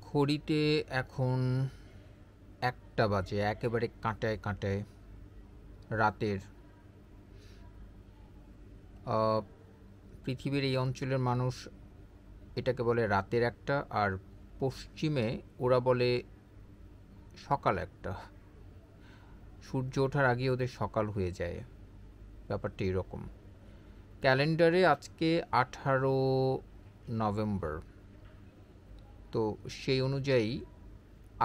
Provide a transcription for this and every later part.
ঘড়িতে এখন 1টা বাজে, একেবারে কাঁটায় কাঁটায় রাতের। পৃথিবীর এই অঞ্চলের মানুষ এটাকে বলে রাতের 1টা, আর পশ্চিমে ওরা বলে সকাল 1টা। সূর্য ওঠার আগে ওদের সকাল হয়ে যায়, ব্যাপারটা এরকম। ক্যালেন্ডারে আজকে 18 নভেম্বর, তো সেই অনুযায়ী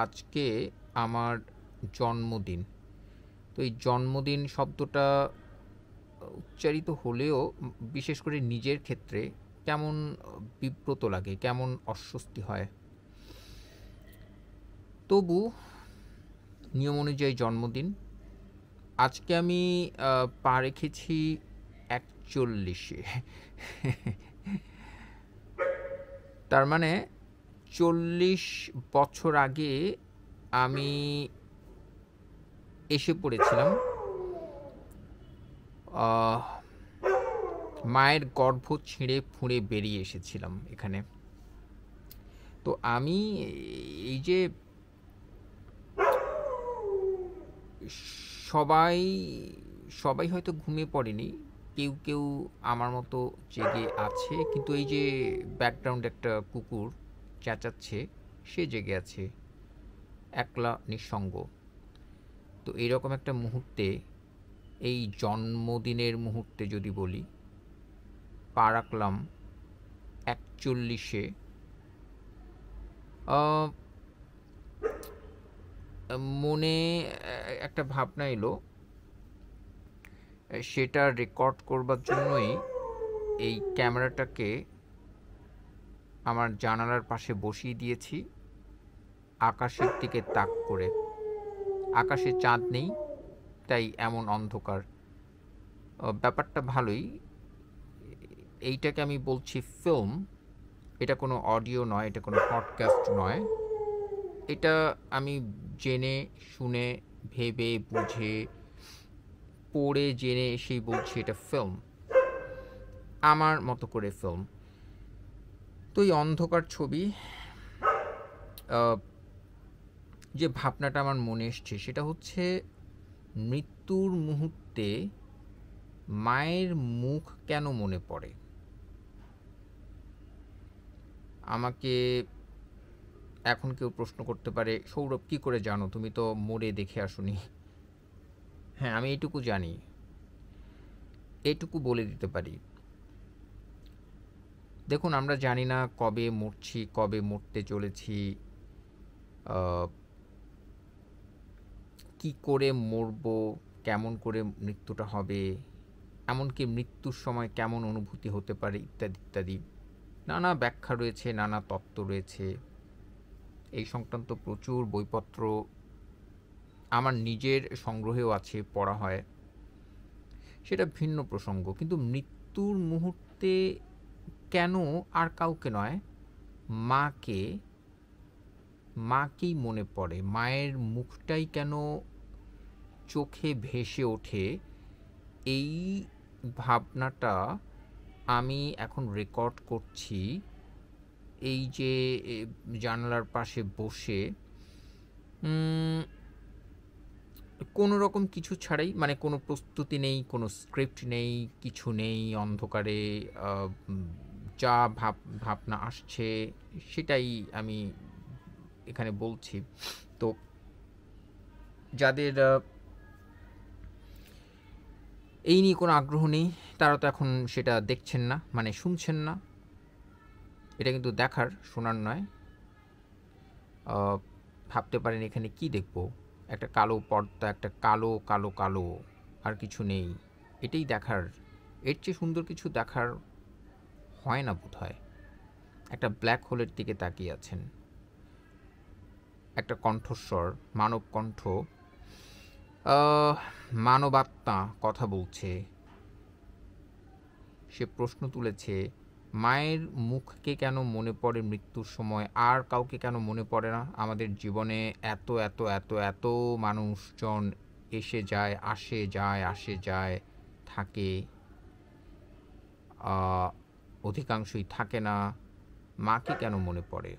আজকে আমার জন্মদিন। তো এই জন্মদিন শব্দটা উচ্চারিত হলেও বিশেষ করে নিজের ক্ষেত্রে কেমন বিব্রত লাগে, কেমন অস্বস্তি হয়। তবু নিয়ম অনুযায়ী জন্মদিন। আজকে আমি পা রেখেছি 41-এ। তার মানে 40 বছর আগে আমি এসে পড়েছিলাম মায়ের গর্ভ ছিঁড়ে ফুঁড়ে বেরিয়ে এসেছিলাম এখানে। তো আমি এই যে সবাই সবাই হয়তো ঘুমিয়ে পড়েনি, কেউ কেউ আমার মতো জেগে আছে, কিন্তু এই যে ব্যাকগ্রাউন্ডে একটা কুকুর চেঁচাচ্ছে, সে জেগে আছে, একলা নিঃসঙ্গ। তো এইরকম একটা মুহূর্তে, এই জন্মদিনের মুহূর্তে যদি বলি, পা রাখলাম 41-এ। মনে একটা ভাবনা এলো, সেটা রেকর্ড করবার জন্যই এই ক্যামেরাটাকে আমার জানালার পাশে বসিয়ে দিয়েছি, আকাশের দিকে তাক করে। আকাশে চাঁদ নেই, তাই এমন অন্ধকার। ব্যাপারটা ভালোই। এইটাকে আমি বলছি ফিল্ম। এটা কোনো অডিও নয়, এটা কোনো পডকাস্ট নয়। এটা আমি জেনে শুনে ভেবে বুঝে পড়ে জেনে এসেই বলছি এটা ফিল্ম, আমার মতো করে ফিল্ম। তো এই অন্ধকার ছবি, যে ভাবনাটা আমার মনে এসছে সেটা হচ্ছে মৃত্যুর মুহূর্তে মায়ের মুখ কেন মনে পড়ে। আমাকে এখন কেউ প্রশ্ন করতে পারে, সৌরভ কি করে জানো, তুমি তো মরে দেখে আসোনি। হ্যাঁ, আমি এইটুকু জানি, এইটুকু বলে দিতে পারি। দেখুন, আমরা জানি না কবে মরছি, কবে মরতে চলেছি, কি করে মরব, কেমন করে মৃত্যুটা হবে, এমনকি মৃত্যুর সময় কেমন অনুভূতি হতে পারে, ইত্যাদি ইত্যাদি। নানা ব্যাখ্যা রয়েছে, নানা তত্ত্ব রয়েছে। এই সংক্রান্ত প্রচুর বইপত্র আমার নিজের সংগ্রহেও আছে, পড়া হয়, সেটা ভিন্ন প্রসঙ্গ। কিন্তু মৃত্যুর মুহূর্তে কেন আর কাউকে নয়, মাকেই মনে পড়ে, মায়ের মুখটাই কেন চোখে ভেসে ওঠে, এই ভাবনাটা আমি এখন রেকর্ড করছি এই যে জানালার পাশে বসে, কোনো রকম কিছু ছাড়াই, মানে কোনো প্রস্তুতি নেই, কোনো স্ক্রিপ্ট নেই, কিছু নেই। অন্ধকারে যা ভাবনা আসছে সেটাই আমি এখানে বলছি। তো যাদের এই নিয়ে কোনো আগ্রহ নেই, তারা তো এখন সেটা দেখছেন না, মানে শুনছেন না। এটা কিন্তু দেখার, শোনার নয়। ভাবতে পারেন এখানে কি দেখব, একটা কালো পর্দা, একটা কালো কালো কালো, আর কিছু নেই। এটাই দেখার। এর চেয়ে সুন্দর কিছু দেখার হয় না বোধ হয়। একটা ব্ল্যাক হোলের দিকে তাকিয়ে আছেন, একটা কণ্ঠস্বর, মানব কণ্ঠ, মানবাত্মা কথা বলছে। সে প্রশ্ন তুলেছে, মায়ের মুখকে কেন মনে পড়ে মৃত্যুর সময়, আর কাউকে কেন মনে পড়ে না। আমাদের জীবনে এত এত এত এত মানুষজন এসে যায়, আসে যায়, আসে যায়, থাকে, অধিকাংশই থাকে না। মাকে কেন মনে পড়ে?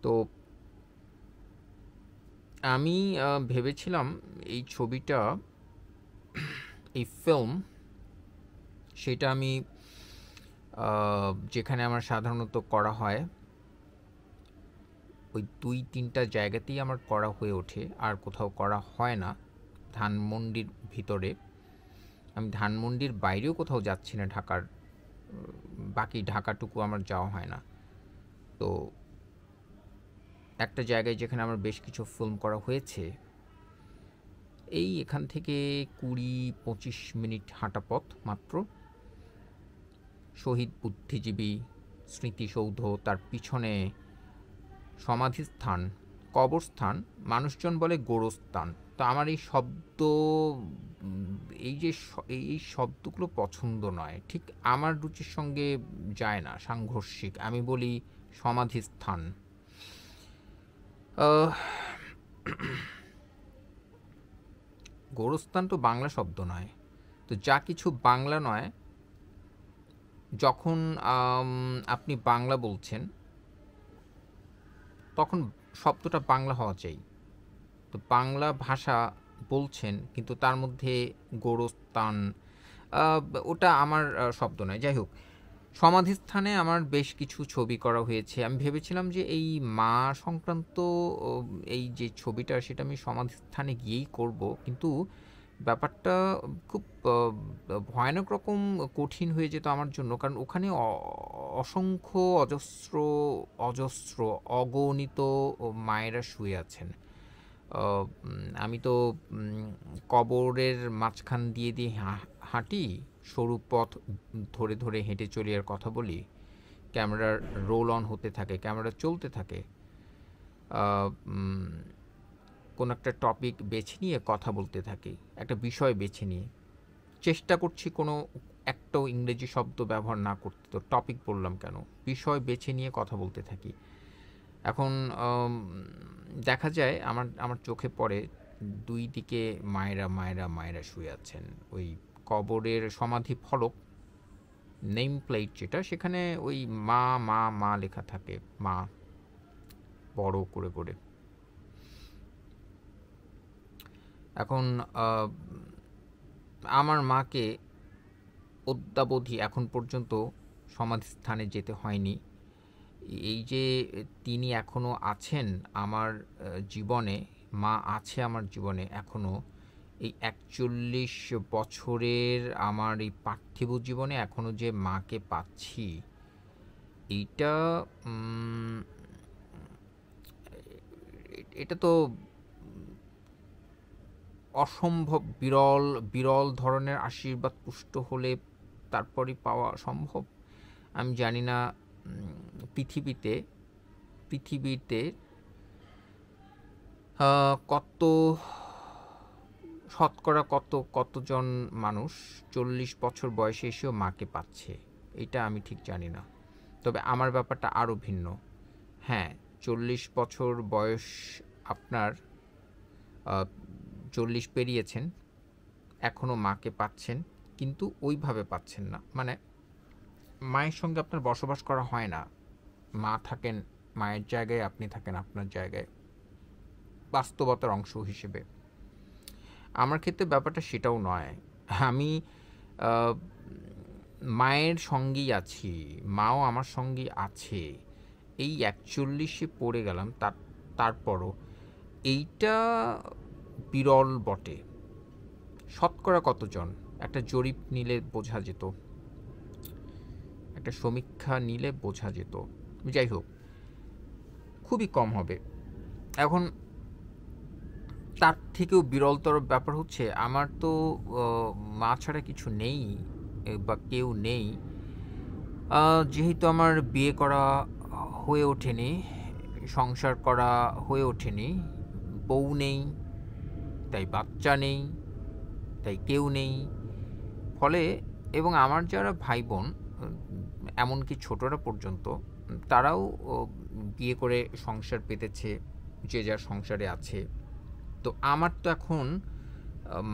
তো আমি ভেবেছিলাম এই ছবিটা, এই ফিল্ম, সেটা আমি যেখানে আমার সাধারণত করা হয় ওই 2-3টা জায়গাতেই আমার করা হয়ে ওঠে, আর কোথাও করা হয় না ধানমন্ডির ভিতরে। আমি ধানমন্ডির বাইরেও কোথাও যাচ্ছি না, ঢাকার বাকি ঢাকাটুকু আমার যাওয়া হয় না। তো একটা জায়গায় যেখানে আমার বেশ কিছু ফিল্ম করা হয়েছে, এই এখান থেকে 20-25 মিনিট হাঁটা পথ মাত্র। শহীদ বুদ্ধিজীবী স্মৃতিসৌধ, তার পিছনে সমাধিস্থান, কবরস্থান, মানুষজন বলে গোরস্থান। তো আমার এই শব্দ, এই যে এই শব্দগুলো পছন্দ নয়, ঠিক আমার রুচির সঙ্গে যায় না, সাংঘর্ষিক। আমি বলি সমাধিস্থান। গোরস্থান তো বাংলা শব্দ নয়। তো যা কিছু বাংলা নয়, যখন আপনি বাংলা বলছেন তখন শব্দটা বাংলা হওয়া চাই। তো বাংলা ভাষা বলছেন, কিন্তু তার মধ্যে গোরস্থান, ওটা আমার শব্দ নয়। যাই হোক, সমাধিস্থানে আমার বেশ কিছু ছবি করা হয়েছে। আমি ভেবেছিলাম যে এই মা সংক্রান্ত এই যে ছবিটা, সেটা আমি সমাধিস্থানে গিয়েই করব, কিন্তু ব্যাপারটা খুব ভয়ানক রকম কঠিন হয়ে যেত আমার জন্য, কারণ ওখানে অসংখ্য অজস্র অজস্র অগণিত মায়েরা শুয়ে আছেন। আমি তো কবরের মাঝখান দিয়ে দিয়ে হাঁটি, সরু পথ ধরে ধরে হেঁটে চলি আর কথা বলি। ক্যামেরার রোল অন হতে থাকে, ক্যামেরা চলতে থাকে, কোনো একটা টপিক বেছে নিয়ে কথা বলতে থাকি, একটা বিষয় বেছে নিয়ে চেষ্টা করছি কোনো একটাও ইংরেজি শব্দ ব্যবহার না করতে। তো টপিক বললাম কেন, বিষয় বেছে নিয়ে কথা বলতে থাকি। এখন দেখা যায় আমার চোখে পড়ে দুই দিকে মায়েরা মায়েরা মায়েরা শুয়ে আছেন। ওই কবরের সমাধি ফলক, নেম প্লেট যেটা, সেখানে ওই মা মা মা লেখা থাকে, মা বড় করে করে। এখন আমার মাকে অদ্যাবধি এখন পর্যন্ত সমাধিস্থানে যেতে হয়নি। এই যে তিনি এখনও আছেন আমার জীবনে, মা আছে আমার জীবনে এখনও, এই 41 বছরের আমার এই পার্থিব জীবনে এখনও যে মাকে পাচ্ছি, এইটা এটা তো অসম্ভব বিরল বিরল ধরনের আশীর্বাদ পুষ্ট হলে তারপরই পাওয়া সম্ভব। আমি জানি না পৃথিবীতে কত শতকরা কতজন মানুষ 40 বছর বয়সে এসেও মাকে পাচ্ছে, এটা আমি ঠিক জানি না। তবে আমার ব্যাপারটা আরও ভিন্ন। হ্যাঁ, 40 বছর বয়স আপনার, 40 পেরিয়েছেন, এখনও মাকে পাচ্ছেন, কিন্তু ওইভাবে পাচ্ছেন না। মানে মায়ের সঙ্গে আপনার বসবাস করা হয় না। মা থাকেন মায়ের জায়গায়, আপনি থাকেন আপনার জায়গায়, বাস্তবতার অংশ হিসেবে। আমার ক্ষেত্রে ব্যাপারটা সেটাও নয়। আমি মায়ের সঙ্গেই আছি, মাও আমার সঙ্গেই আছে। এই 41-এ পড়ে গেলাম, তারপরও এইটা বিরল বটে। শতকরা কতজন, একটা জরিপ নিলে বোঝা যেত, একটা সমীক্ষা নিলে বোঝা যেত। যাই হোক, খুবই কম হবে। এখন তার থেকেও বিরলতর ব্যাপার হচ্ছে, আমার তো মা ছাড়া কিছু নেই বা কেউ নেই। যেহেতু আমার বিয়ে করা হয়ে ওঠেনি, সংসার করা হয়ে ওঠেনি, বউ নেই, তাই বাচ্চা নেই, তাই কেউ নেই। ফলে এবং আমার যারা ভাই বোন, এমনকি ছোটরা পর্যন্ত, তারাও বিয়ে করে সংসার পেতেছে, যে যার সংসারে আছে। তো আমার তো এখন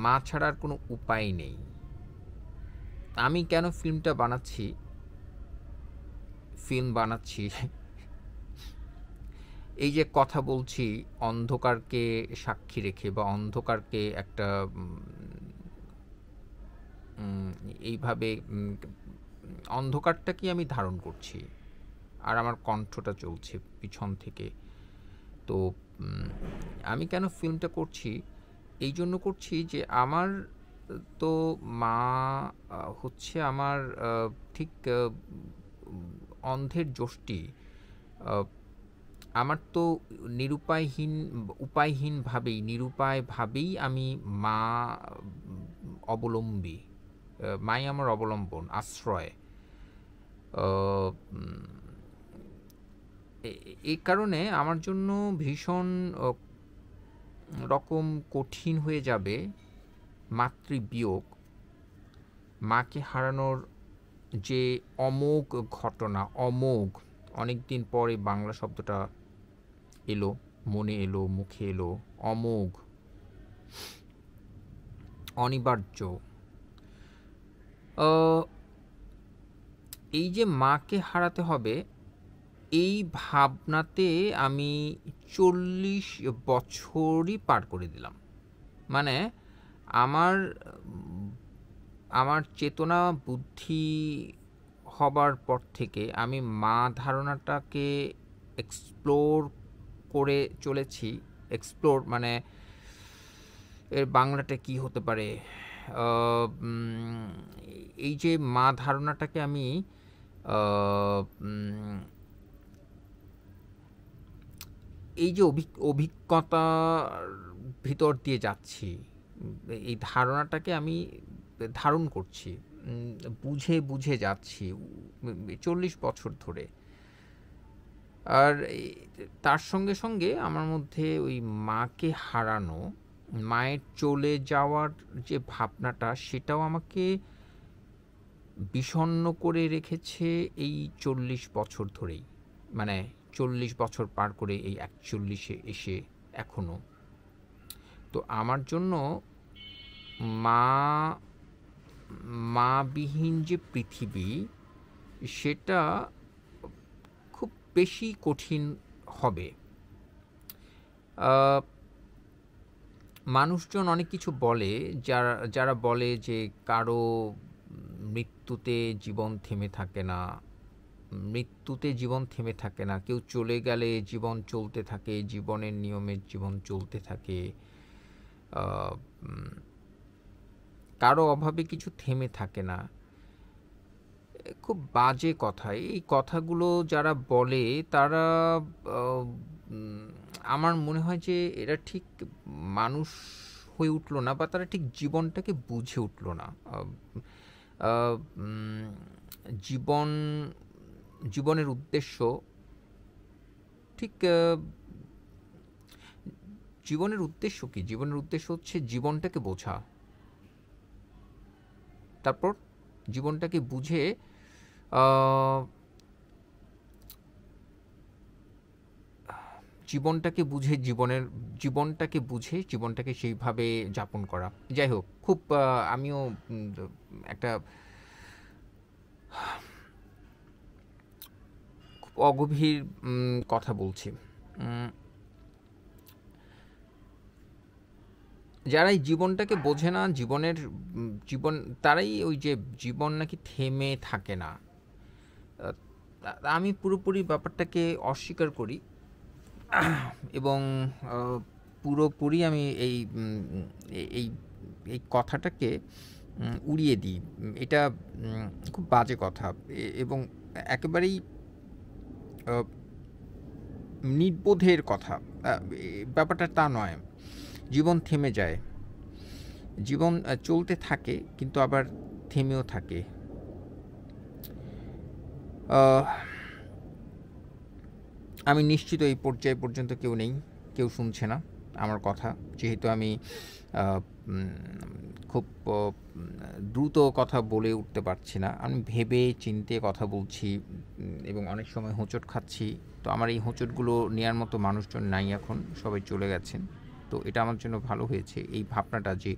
মা ছাড়া আর কোনো উপায় নেই। আমি কেন ফিল্ম বানাচ্ছি এই যে কথা বলছি অন্ধকারকে সাক্ষী রেখে বা অন্ধকারকে একটা এইভাবে অন্ধকারটাকে আমি ধারণ করছি আর আমার কণ্ঠটা চলছে পিছন থেকে। তো আমি কেন ফিল্মটা করছি, এই জন্য করছি যে আমার তো মা হচ্ছে আমার ঠিক অন্ধের যষ্টি। আমার তো নিরুপায়ভাবেই আমি মা অবলম্বী, মাই আমার অবলম্বন, আশ্রয়। এই কারণে আমার জন্য ভীষণ রকম কঠিন হয়ে যাবে মাতৃবিয়োগ, মাকে হারানোর যে অমোঘ ঘটনা। অমোঘ, অনেকদিন পরে বাংলা শব্দটা এলো, মনে এলো, মুখে এলো। অমোঘ, অনিবার্য। এই যে মাকে হারাতে হবে, এই ভাবনাতে আমি 40 বছরই পার করে দিলাম। মানে আমার চেতনা বুদ্ধি হবার পর থেকে আমি মা ধারণাটাকে এক্সপ্লোর করে চলেছি। এক্সপ্লোর মানে এর বাংলাটা কি হতে পারে? এই যে মা ধারণাটাকে আমি এই যে অভিজ্ঞতার ভিতর দিয়ে যাচ্ছি, এই ধারণাটাকে আমি ধারণ করছি, বুঝে বুঝে যাচ্ছি 40 বছর ধরে। আর তার সঙ্গে সঙ্গে আমার মধ্যে ওই মাকে হারানো, মায়ের চলে যাওয়ার যে ভাবনাটা, সেটাও আমাকে বিষণ্ণ করে রেখেছে এই 40 বছর ধরেই। মানে 40 বছর পার করে এই 41-এ এসে এখনো। তো আমার জন্য মাবিহীন যে পৃথিবী, সেটা খুব বেশি কঠিন হবে। মানুষজন অনেক কিছু বলে, যারা বলে যে কারো মৃত্যুতে জীবন থেমে থাকে না, মৃত্যুতে জীবন থেমে থাকে না, কেউ চলে গেলে জীবন চলতে থাকে, জীবনের নিয়মে জীবন চলতে থাকে, কারো অভাবে কিছু থেমে থাকে না। খুব বাজে কথা। এই কথাগুলো যারা বলে তারা, আমার মনে হয় যে এরা ঠিক মানুষ হয়ে উঠলো না, বা তারা ঠিক জীবনটাকে বুঝে উঠলো না। জীবনের উদ্দেশ্য ঠিক, জীবনের উদ্দেশ্য কি? জীবনের উদ্দেশ্য হচ্ছে জীবনটাকে বোঝা, তারপর জীবনটাকে বুঝে জীবনটাকে সেইভাবে যাপন করা। যাই হোক, খুব আমিও একটা খুব অগভীর কথা বলছি। যারা এই জীবনটাকে বোঝে না, জীবন তারাই ওই যে জীবন নাকি থেমে থাকে না। আমি পুরোপুরি ব্যাপারটাকে অস্বীকার করি এবং পুরোপুরি আমি এই কথাটাকে উড়িয়ে দিই। এটা খুব বাজে কথা এবং একেবারেই নির্বোধের কথা। ব্যাপারটা তা নয়। জীবন থেমে যায়, জীবন চলতে থাকে, কিন্তু আবার থেমেও থাকে। আমি নিশ্চিত এই পর্যায় পর্যন্ত কেউ নেই, কেউ শুনছে না আমার কথা, যেহেতু আমি খুব দ্রুত কথা বলে উঠতে পারছি না। আমি ভেবে চিন্তে কথা বলছি এবং অনেক সময় হোঁচট খাচ্ছি। তো আমার এই হোঁচটগুলো নেওয়ার মতো মানুষজন নাই এখন, সবাই চলে গেছেন। তো এটা আমার জন্য ভালো হয়েছে, এই ভাবনাটা যে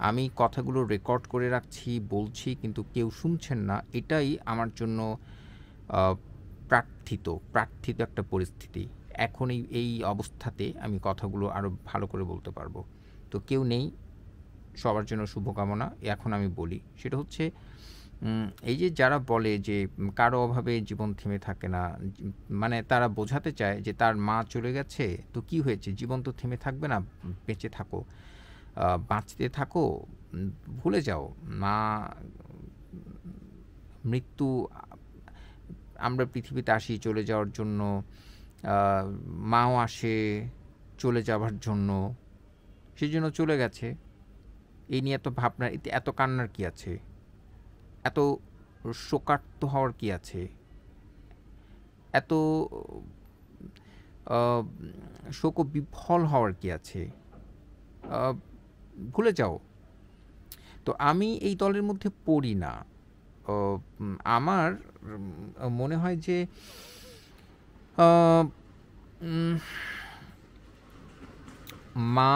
আমি কথাগুলো রেকর্ড করে রাখছি, বলছি, কিন্তু কেউ শুনছেন না। এটাই আমার জন্য প্রার্থিত একটা পরিস্থিতি। এখন এই অবস্থাতে আমি কথাগুলো আরও ভালো করে বলতে পারবো। তো কেউ নেই, সবার জন্য শুভকামনা। এখন আমি বলি, সেটা হচ্ছে এই যে যারা বলে যে কারো অভাবে জীবন থেমে থাকে না, মানে তারা বোঝাতে চায় যে তার মা চলে গেছে তো কি হয়েছে, জীবন তো থেমে থাকবে না, বেঁচে থাকো, বাঁচতে থাকো, ভুলে যাও মা, মৃত্যু, আমরা পৃথিবীতে আসি চলে যাওয়ার জন্য, মাও আসে চলে যাওয়ার জন্য, সেই জন্য চলে গেছে। এই নিয়ে এত ভাবনা, এত কান্নার কি আছে, এত শোকার্ত হওয়ার কি আছে, এত শোক বিফল হওয়ার কি আছে, ভুলে যাও। তো আমি এই দলের মধ্যে পড়ি না। আমার মনে হয় যে মা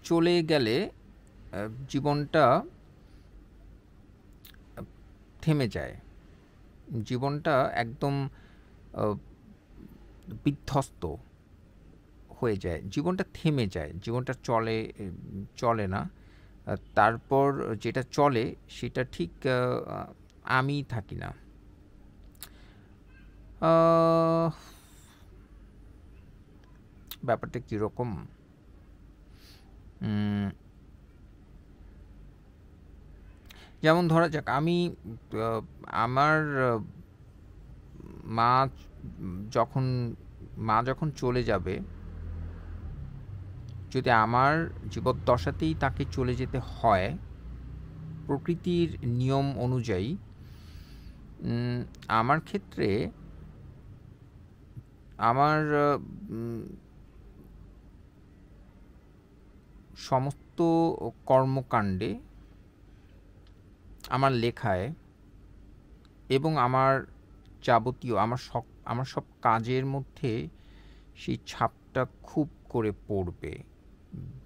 চলে গেলে জীবনটা থেমে যায়, জীবনটা একদম বিধ্বস্ত হয়ে যায়, জীবনটা থেমে যায়, জীবনটা চলে না। তারপর যেটা চলে সেটা ঠিক আমি থাকি না। ব্যাপারটা কীরকম, যেমন ধরা যাক আমি আমার মা যখন চলে যাবে, যদি আমার জীবদ্দশাতেই তাকে চলে যেতে হয় প্রকৃতির নিয়ম অনুযায়ী, আমার ক্ষেত্রে আমার সমস্ত কর্মকাণ্ডে, আমার লেখায় এবং আমার যাবতীয় আমার সব কাজের মধ্যে সেই ছাপটা খুব করে পড়বে,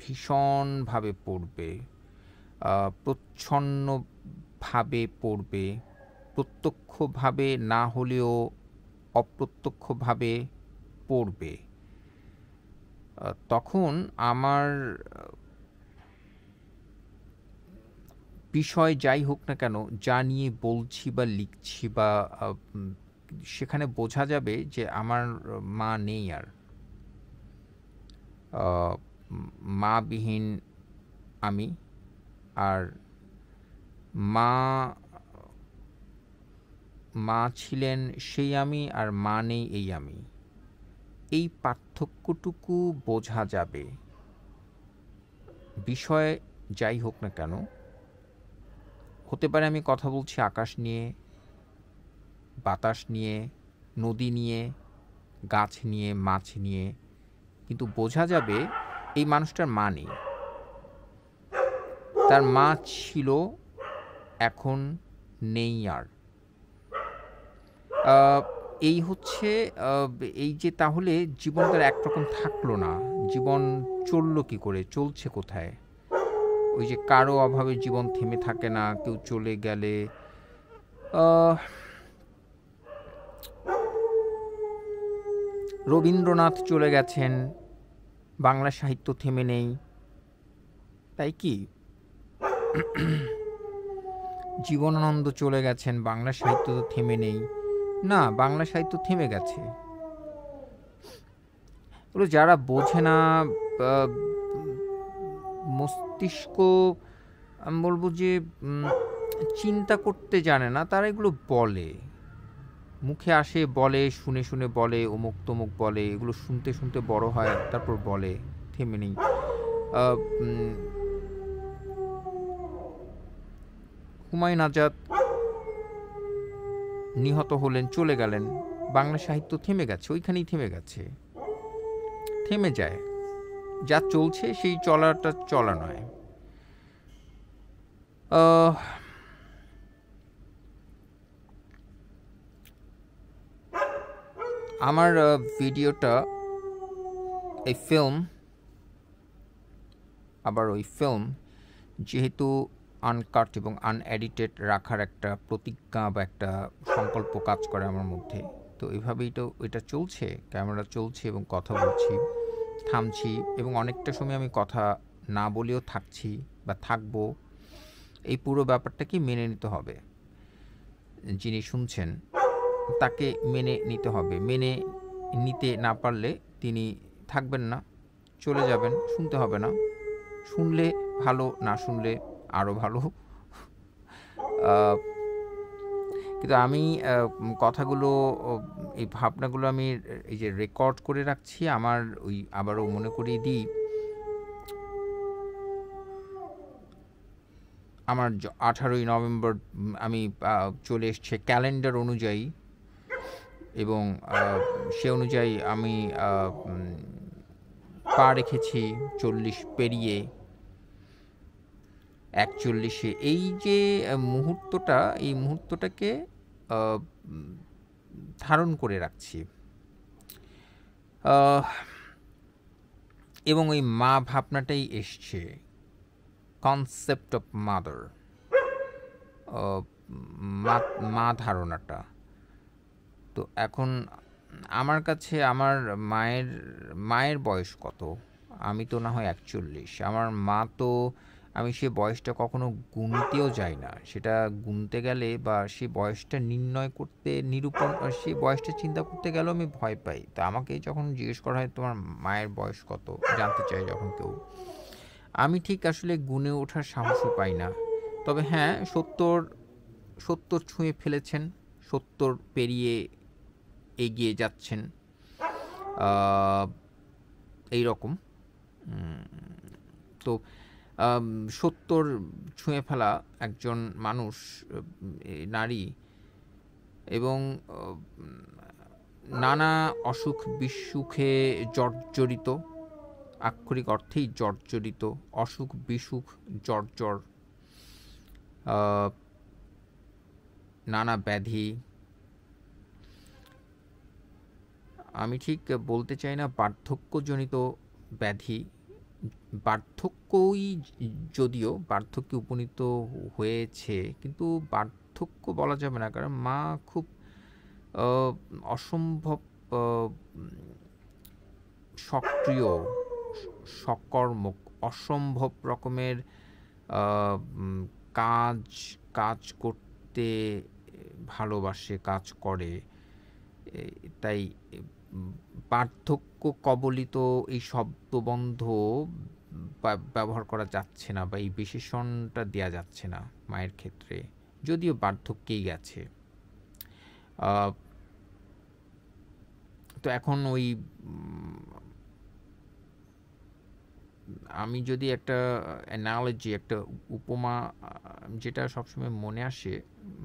ভীষণভাবে পড়বে, প্রচ্ছন্নভাবে পড়বে, প্রত্যক্ষভাবে না হলেও অপ্রত্যক্ষভাবে পড়বে। তখন আমার বিষয় যাই হোক না কেন, যা নিয়ে বলছি বা লিখছি বা সেখানে বোঝা যাবে যে আমার মা নেই আর, মাবিহীন আমি, আর মা ছিলেন সেই আমি, আর মা নেই এই আমি। এই পার্থক্যটুকু বোঝা যাবে। বিষয় যাই হোক না কেন, হতে পারে আমি কথা বলছি আকাশ নিয়ে, বাতাস নিয়ে, নদী নিয়ে, গাছ নিয়ে, মাছ নিয়ে, কিন্তু বোঝা যাবে এই মানুষটার মা নেই। তার মা ছিল, এখন নেই আর। এই হচ্ছে এই যে তাহলে জীবনটার একরকম থাকলো না, জীবন চললো কি করে, চলছে কোথায়? ওই যে কারো অভাবে জীবন থেমে থাকে না, কেউ চলে গেলে, রবীন্দ্রনাথ চলে গেছেন, বাংলা সাহিত্য থেমে নেই, তাই কি? জীবনানন্দ চলে গেছেন, বাংলা সাহিত্য তো থেমে নেই না, বাংলা সাহিত্য থেমে গেছে। এগুলো যারা বোঝে না, মস্তিষ্ক আমি বলবো যে চিন্তা করতে জানে না, তারা এগুলো বলে, মুখে আসে, বলে, শুনে শুনে বলে, অমুক তমুক বলে, এগুলো শুনতে শুনতে বড় হয়, তারপর বলে থেমে নেই। হুমায়ুন আজাদ নিহত হলেন, চলে গেলেন, বাংলা সাহিত্য থেমে গেছে, ওইখানেই থেমে গেছে, থেমে যায়, যা চলছে সেই চলাটা চলা নয়। আমার ভিডিওটা, এই ফিল্ম, আবার ওই ফিল্ম যেহেতু আনকাট এবং আনএডিটেড রাখার একটা প্রতিজ্ঞা বা একটা সংকল্প কাজ করে আমার মধ্যে, তো এভাবেই তো এটা চলছে, ক্যামেরা চলছে এবং কথা বলছি, থামছি এবং অনেকটা সময় আমি কথা না বলেও থাকছি বা থাকবো। এই পুরো ব্যাপারটাকে মেনে নিতে হবে। যিনি শুনছেন তাকে মেনে নিতে হবে। মেনে নিতে না পারলে তিনি থাকবেন না, চলে যাবেন, শুনতে হবে না। শুনলে ভালো, না শুনলে আরও ভালো। কিন্তু আমি কথাগুলো, এই ভাবনাগুলো আমি এই যে রেকর্ড করে রাখছি। আমার ওই আবারও মনে করিয়ে দিই, আমার 18ই নভেম্বর আমি চলে এসছে ক্যালেন্ডার অনুযায়ী, এবং সে অনুযায়ী আমি পা রেখেছি 40 পেরিয়ে 41-এ। এই যে মুহূর্তটা, এই মুহূর্তটাকে ধারণ করে রাখছি, এবং ওই মা ভাবনাটাই এসছে, কনসেপ্ট অফ মাদার, মা ধারণাটা। তো এখন আমার কাছে আমার মায়ের বয়স কত? আমি তো না হয় 41, আমার মা তো, আমি সে বয়সটা কখনো গুনতেও যাই না। সেটা গুনতে গেলে বা সে বয়সটা নির্ণয় করতে, নিরূপণ, সে বয়সটা চিন্তা করতে গেলেও আমি ভয় পাই। তো আমাকে যখন জিজ্ঞেস করা হয় তোমার মায়ের বয়স কত, জানতে চাই যখন কেউ, আমি ঠিক আসলে গুনে ওঠার সাহসও পাই না। তবে হ্যাঁ, 70 ছুঁয়ে ফেলেছেন, 70 পেরিয়ে এগিয়ে যাচ্ছেন, এই রকম। তো 70 ছুঁয়ে ফেলা একজন মানুষ, নারী, এবং নানা অসুখ বিসুখে জর্জরিত, আক্ষরিক অর্থেই জর্জরিত, অসুখ বিসুখ, জর্জর, নানা ব্যাধি। আমি ঠিক বলতে চাই না বার্ধক্যজনিত ব্যাধি, বার্ধক্যই যদিও বার্ধক্যে উপনীত হয়েছে, কিন্তু বার্ধক্য বলা যাবে না, কারণ মা খুব অসম্ভব সক্রিয়, সকর্মক, অসম্ভব রকমের কাজ করতে ভালোবাসে, কাজ করে। তাই বার্ধক্য কবলিত এই শব্দবন্ধ ব্যবহার করা যাচ্ছে না, বা এই বিশেষণটা দেয়া যাচ্ছে না মায়ের ক্ষেত্রে, যদিও বার্ধক্যেই গেছে। তো এখন ওই আমি যদি একটা অ্যানালজি, একটা উপমা যেটা সবসময় মনে আসে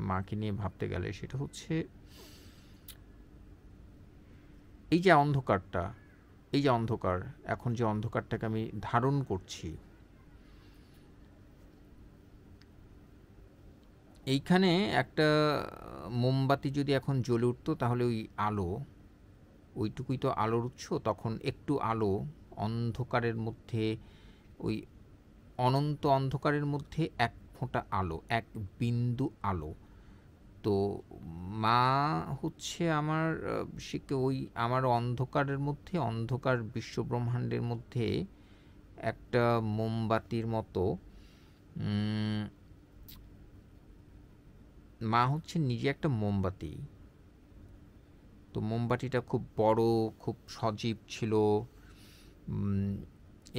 মাকে নিয়ে ভাবতে গেলে, সেটা হচ্ছে এই যে অন্ধকারটা, এই যে অন্ধকার, এখন যে অন্ধকারটাকে আমি ধারণ করছি, এইখানে একটা মোমবাতি যদি এখন জ্বলে উঠতো, তাহলে ওই আলো, ওইটুকুই তো আলোর উৎস, তখন একটু আলো অন্ধকারের মধ্যে, ওই অনন্ত অন্ধকারের মধ্যে এক ফোঁটা আলো, এক বিন্দু আলো। তো মা হচ্ছে আমার, ওই আমার অন্ধকারের মধ্যে, অন্ধকার বিশ্বব্রহ্মাণ্ডের মধ্যে একটা মোমবাতির মতো। মা হচ্ছে নিজে একটা মোমবাতি। তো মোমবাতিটা খুব বড়, খুব সজীব ছিল,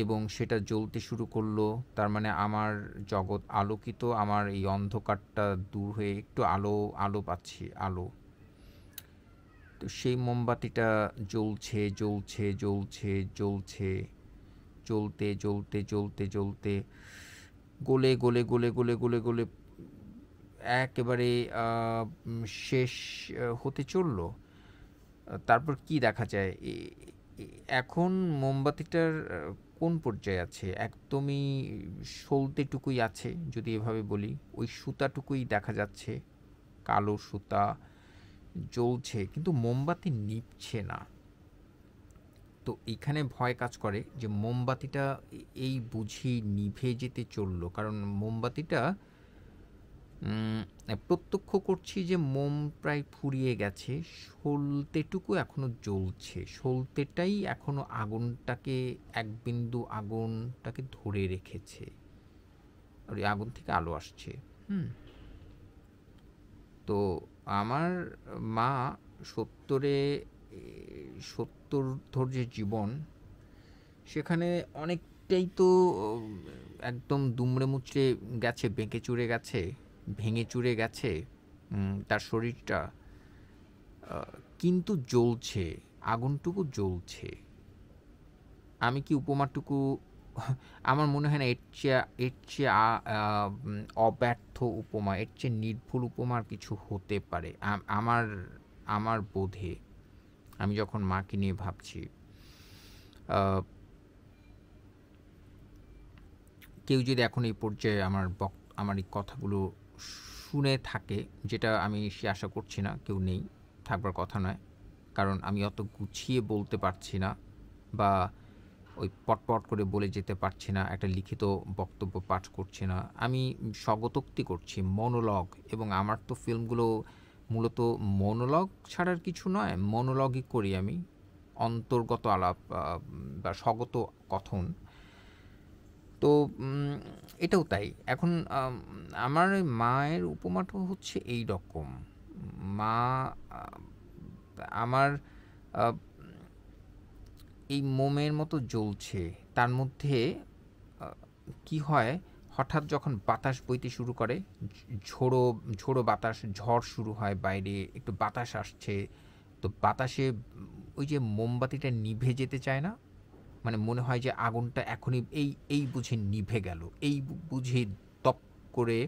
এবং সেটা জ্বলতে শুরু করলো। তার মানে আমার জগৎ আলোকিত, আমার এই অন্ধকারটা দূর হয়ে একটু আলো পাচ্ছি, আলো। তো সেই মোমবাতিটা জ্বলছে, জ্বলছে, জ্বলছে, জ্বলছে, জ্বলতে জ্বলতে জ্বলতে জ্বলতে গলে গলে গলে গলে গলে গলে একেবারে শেষ হতে চলল। তারপর কি দেখা যায়, এখন মোমবাতিটার কোন পর্যায়ে আছে? একদমই সলতেটুকুই আছে, যদি এভাবে বলি। ওই সুতাটুকুই দেখা যাচ্ছে, কালো সুতা জ্বলছে, কিন্তু মোমবাতি নিভছে না। তো এইখানে ভয় কাজ করে যে মোমবাতিটা এই বুঝি নিভে যেতে চললো, কারণ মোমবাতিটা উম প্রত্যক্ষ করছি যে মোম প্রায় ফুরিয়ে গেছে। সলতেটুকু এখনো জ্বলছে। সলতেটাই এখনো আগুনটাকে এক বিন্দু আগুনটাকে ধরে রেখেছে। আর ওই আগুন থেকে আলো আসছে। হুম? তো আমার মা ৭০-এ ৭০ যে জীবন, সেখানে অনেকটাই তো একদম দুমড়ে মুচড়ে গেছে, বেঁকে চুরে গেছে, ভেঙে চুরে গেছে তার শরীরটা। কিন্তু জ্বলছে, আগুনটুকু জ্বলছে। আমি কি উপমাটুকু আমার মনে হয় না এর চেয়ে অব্যর্থ উপমা, এর চেয়ে নির্ভুল উপমা আর কিছু হতে পারে। আমার আমার বোধে, আমি যখন মাকে নিয়ে ভাবছি, আ কেউ যদি এখন এই পর্যায়ে আমার এই কথাগুলো শুনে থাকে, যেটা আমি সে আশা করছি না, কেউ নেই, থাকবার কথা নয়। কারণ আমি অত গুছিয়ে বলতে পারছি না, বা ওই পটপট করে বলে যেতে পারছি না, একটা লিখিত বক্তব্য পাঠ করছি না। আমি স্বগতোক্তি করছি, মনোলগ। এবং আমার তো ফিল্মগুলো মূলত মনোলগ ছাড়ার কিছু নয়, মনোলগই করি আমি। অন্তর্গত আলাপ বা স্বগত কথন। তো এটাও তাই। এখন আমার মায়ের উপমাটাও হচ্ছে এই রকম। মা আ আমার আ এই মোমের মতো জ্বলছে। তার মধ্যে আ কি হয়, হঠাৎ যখন বাতাস বইতে শুরু করে, ঝোড়ো ঝোড়ো বাতাস, ঝড় শুরু হয় বাইরে, একটু বাতাস আসছে। তো বাতাসে ওই যে মোমবাতিটা নিভে যেতে চায় না? মানে মনে হয় যে আগুনটা এখনই এই বুঝি নিভে গেল। এই বুঝি দপ করে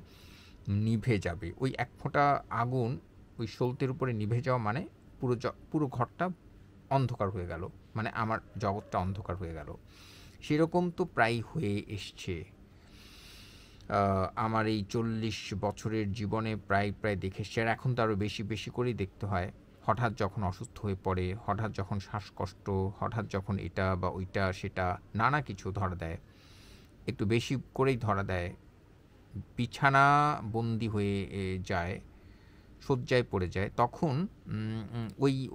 নিভে যাবে। ওই এক ফোঁটা আগুন ওই সলতের উপরে নিভে যাওয়া মানে পুরো ঘরটা অন্ধকার হয়ে গেল। মানে আমার জগৎটা অন্ধকার হয়ে গেল। সেরকম তো প্রায় হয়ে এসছে। আমার এই ৪০ বছরের জীবনে প্রায় দেখে এসছি। আর এখন তো আরও বেশি করেই দেখতে হয়। হঠাৎ যখন অসুস্থ হয়ে পড়ে, হঠাৎ যখন শ্বাসকষ্ট, হঠাৎ যখন এটা বা ওইটা সেটা নানা কিছু ধরা দেয়, একটু বেশি করেই ধরা দেয়, বিছানা বন্দি হয়ে যায়, শয্যায় পড়ে যায়, তখন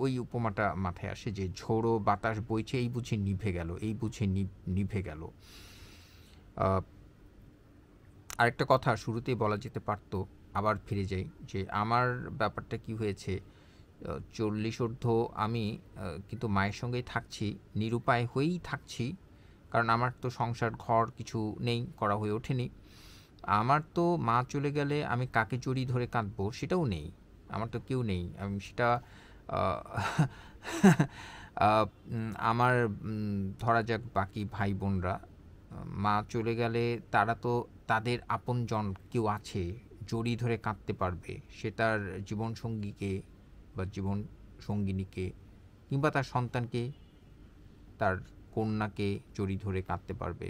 ওই উপমাটা মাথায় আসে যে ঝোড়ো বাতাস বইছে, এই বুঝি নিভে গেল, এই বুঝি নিভে গেল। আরেকটা কথা শুরুতেই বলা যেতে পারতো, আবার ফিরে যাই, যে আমার ব্যাপারটা কি হয়েছে। ৪০ ঊর্ধ্ব আমি কিন্তু মায়ের সঙ্গেই থাকছি, নিরুপায় হয়েই থাকছি। কারণ আমার তো সংসার ঘর কিছু নেই, করা হয়ে ওঠেনি। আমার তো মা চলে গেলে আমি কাকে জড়িয়ে ধরে কাঁদবো সেটাও নেই। আমার তো কেউ নেই। আমি সেটা আমার ধরা যাক বাকি ভাই বোনরা, মা চলে গেলে তারা তো তাদের আপনজন কেউ আছে, জড়িয়ে ধরে কাঁদতে পারবে। সে তার জীবনসঙ্গীকে বা জীবন সঙ্গিনীকে, কিংবা তার সন্তানকে, তার কন্যাকে জড়িয়ে ধরে কাঁদতে পারবে।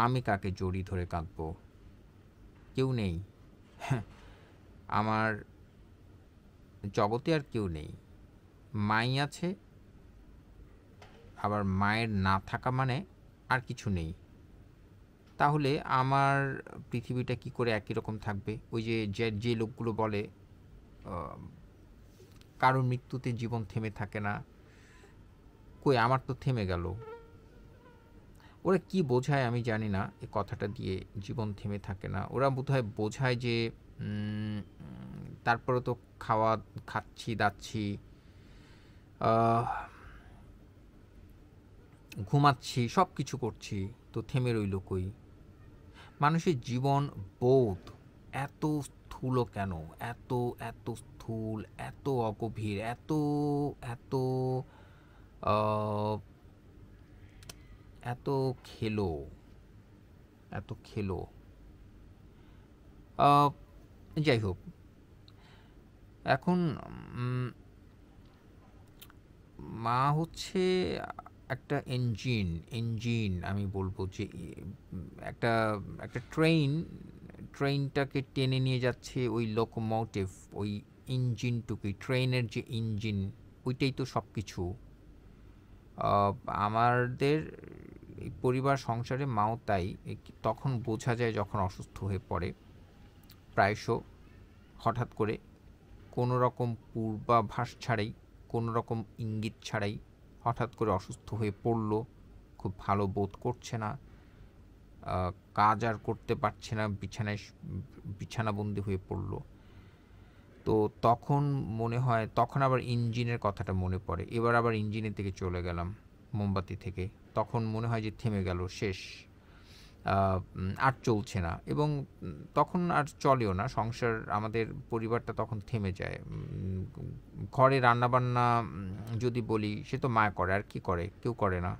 আমি কাকে জড়িয়ে ধরে কাঁদবো? কেউ নেই। আমার জগতে আর কেউ নেই। মাই আছে, আবার মায়ের না থাকা মানে আর কিছু নেই। তাহলে আমার পৃথিবীটা কি করে একই রকম থাকবে? ওই যে লোকগুলো বলে কারোর মৃত্যুতে জীবন থেমে থাকে না। কই, আমার তো থেমে গেল। ওরা কি বোঝায় আমি জানি না এই কথাটা দিয়ে, জীবন থেমে থাকে না। ওরা বোধহয় বোঝায় যে তারপরে তো খাচ্ছি দাচ্ছি, ঘুমাচ্ছি, সব কিছু করছি, তো থেমে রইল কই? মানুষের জীবন বোধ এত স্থূল কেন? এত এত স্থূল, এত অগভীর, এত এত আহ, এত খেলো, এত খেলো। আহ, যাই হোক, এখন মা হচ্ছে একটা ইঞ্জিন আমি বলবো, যে একটা একটা ট্রেনটাকে টেনে নিয়ে যাচ্ছে ওই লোকোমোটিভ, ওই ইঞ্জিনটুকুই, ট্রেনের যে ইঞ্জিন, ওইটাই তো সব কিছু। আমাদের এই পরিবার সংসারে মাও তাই। তখন বোঝা যায় যখন অসুস্থ হয়ে পড়ে। প্রায়শ হঠাৎ করে কোনো রকম পূর্বাভাস ছাড়াই, কোনো রকম ইঙ্গিত ছাড়াই হঠাৎ করে অসুস্থ হয়ে পড়ল, খুব ভালো বোধ করছে না, কাজ আর করতে পারছে না, বিছানাবন্দি হয়ে পড়ল। তো তখন মনে হয়, তখন আবার ইঞ্জিনের কথাটা মনে পড়ে। এবার আবার ইঞ্জিনের দিকে চলে গেলাম মোমবাতি থেকে। তখন মনে হয় যে থেমে গেল, শেষ, আর চলছে না। এবং তখন আর চলেও না সংসার, আমাদের পরিবারটা তখন থেমে যায়। ঘরে রান্নাবান্না যদি বলি, সে তো মা করে, আর কি করে, কেউ করে না।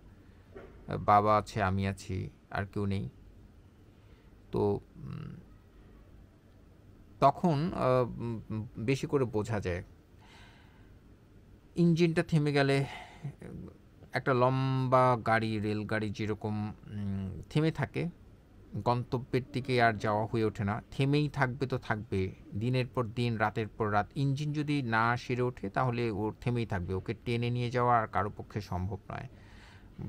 বাবা আছে, আমি আছি, আর কেউ নেই। তো তখন বেশি করে বোঝা যায় ইঞ্জিনটা থেমে গেলে। একটা লম্বা গাড়ি, রেলগাড়ি যেরকম থেমে থাকে, গন্তব্যের দিকে আর যাওয়া হয়ে ওঠে না, থেমেই থাকবে তো থাকবে, দিনের পর দিন, রাতের পর রাত। ইঞ্জিন যদি না সেরে ওঠে তাহলে ও থেমেই থাকবে, ওকে টেনে নিয়ে যাওয়া আর কারো পক্ষে সম্ভব নয়।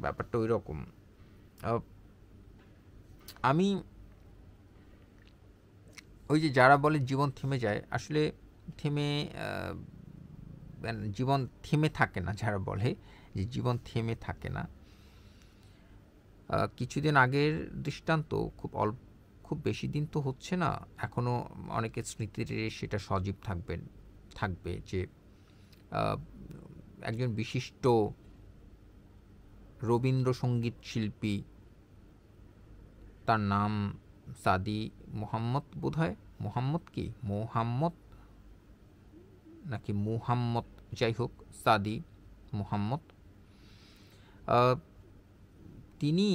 ব্যাপারটা ওই রকম। আমি ওই যে যারা বলে জীবন থেমে যায়, আসলে জীবন থেমে থাকে না। যারা বলে যে জীবন থেমে থাকে না, কিছুদিন আগের দৃষ্টান্ত, খুব বেশি দিন তো হচ্ছে না, এখনও অনেকের স্মৃতিতে সেটা সজীব থাকবে যে একজন বিশিষ্ট রবীন্দ্রসঙ্গীত শিল্পী, তার নাম সাদি মোহাম্মদ, বোধহয় মোহাম্মদ নাকি মুহাম্মদ, যাই হোক, সাদি মোহাম্মদ। তিনি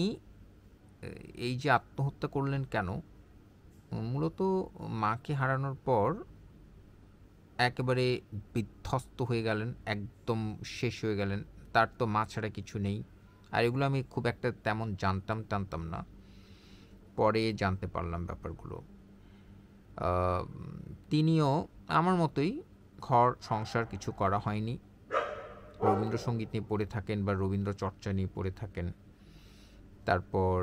এই যে আত্মহত্যা করলেন কেন, মূলত মাকে হারানোর পর একেবারে বিধ্বস্ত হয়ে গেলেন, একদম শেষ হয়ে গেলেন। তার তো মা ছাড়া কিছু নেই। আর এগুলো আমি খুব একটা তেমন জানতাম না, পরে জানতে পারলাম ব্যাপারগুলো। তিনিও আমার মতোই ঘর সংসার কিছু করা হয়নি, রবীন্দ্রসঙ্গীত নিয়ে পড়ে থাকেন বা রবীন্দ্র চর্চা নিয়ে পড়ে থাকেন। তারপর